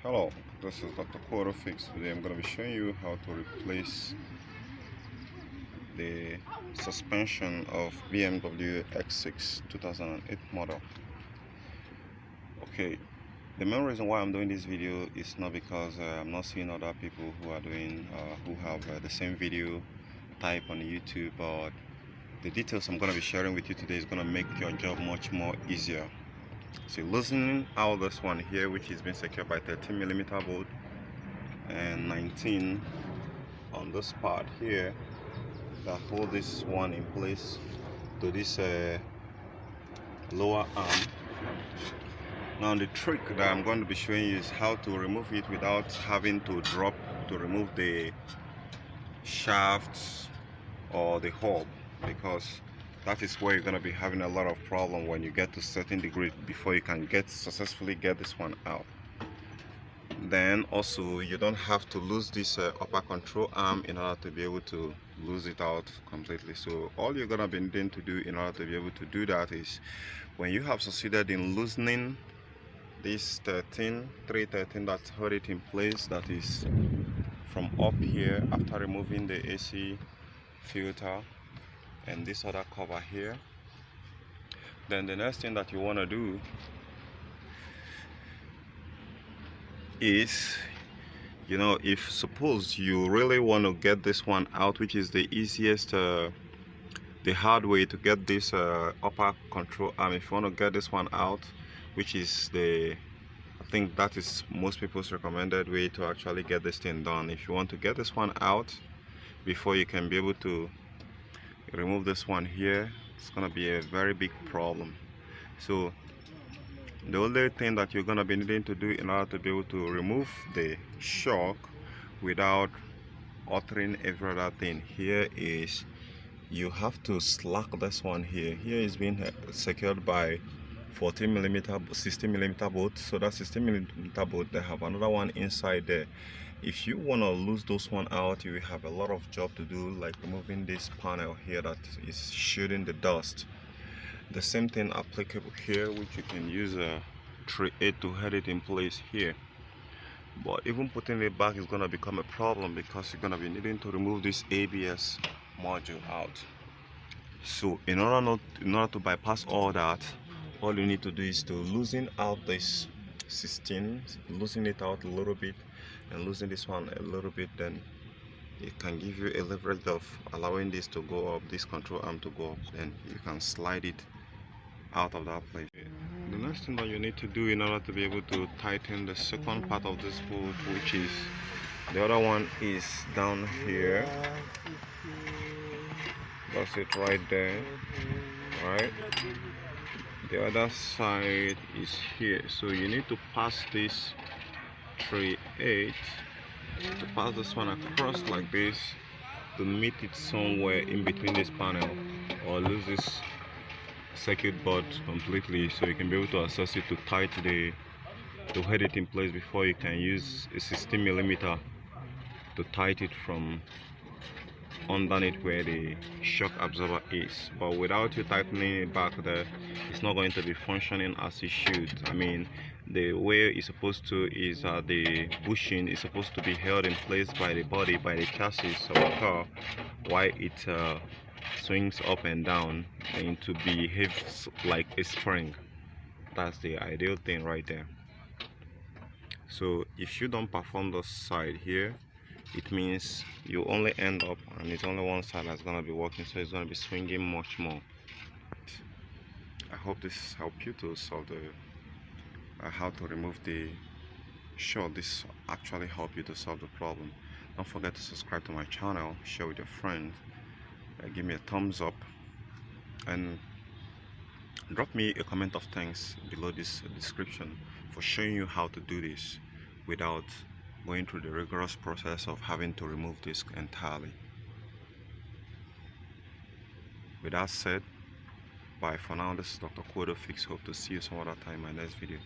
Hello, this is Dr. Quarter Fix. Today I'm going to be showing you how to replace the suspension of BMW X6 2008 model. Okay, the main reason why I'm doing this video is not because I'm not seeing other people who are doing who have the same video type on YouTube, but the details I'm going to be sharing with you today is going to make your job much more easier. So loosening out this one here, which is being secured by 13mm bolt and 19 on this part here that hold this one in place to this lower arm. Now the trick that I'm going to be showing you is how to remove it without having to drop to remove the shaft or the hub, because that is where you're going to be having a lot of problem when you get to a certain degree before you can successfully get this one out. Then also you don't have to lose this upper control arm in order to be able to lose it out completely. So all you're gonna be needing to do in order to be able to do that is, when you have succeeded in loosening this 313 that hold it in place, that is from up here after removing the AC filter and this other cover here, then the next thing that you want to do is, if suppose you really want to get this one out, which is the easiest the hard way to get this upper control arm, if you want to get this one out, which is I think that is most people's recommended way to actually get this thing done. If you want to get this one out before you can be able to remove this one here, it's gonna be a very big problem. So the only thing that you're gonna be needing to do in order to be able to remove the shock without altering every other thing here is, you have to slack this one here. Here is being secured by 14mm 60mm bolt. So that 60mm bolt, they have another one inside there. If you want to lose those one out, you will have a lot of job to do, like removing this panel here that is shielding the dust. The same thing applicable here, which you can use a 3/8 to head it in place here. But even putting it back is going to become a problem, because you're going to be needing to remove this ABS module out. So in order to bypass all that, all you need to do is to loosen out this 16, loosen it out a little bit and loosen this one a little bit. Then it can give you a leverage of allowing this to go up, this control arm to go up. Then you can slide it out of that place. The next thing that you need to do in order to be able to tighten the second part of this bolt, which is the other one, is down here. That's it right there, right? The other side is here, so you need to pass this 3/8 to pass this one across like this to meet it somewhere in between this panel, or lose this circuit board completely, so you can be able to access it to head it in place before you can use a 16mm to tighten it from underneath where the shock absorber is. But without you tightening it back there, it's not going to be functioning as it should. I mean, the way it's supposed to is the bushing is supposed to be held in place by the body, by the chassis of the car, while it swings up and down and to behave like a spring. That's the ideal thing right there. So if you don't perform this side here, it means you only end up, and it's only one side that's going to be working, so it's going to be swinging much more. I hope this helped you to solve the how to remove the shock. This actually helped you to solve the problem. Don't forget to subscribe to my channel, share with your friends, give me a thumbs up, and drop me a comment of thanks below this description for showing you how to do this without going through the rigorous process of having to remove this entirely. With that said, bye for now. This is Dr. Quarter Fix. Hope to see you some other time in my next video.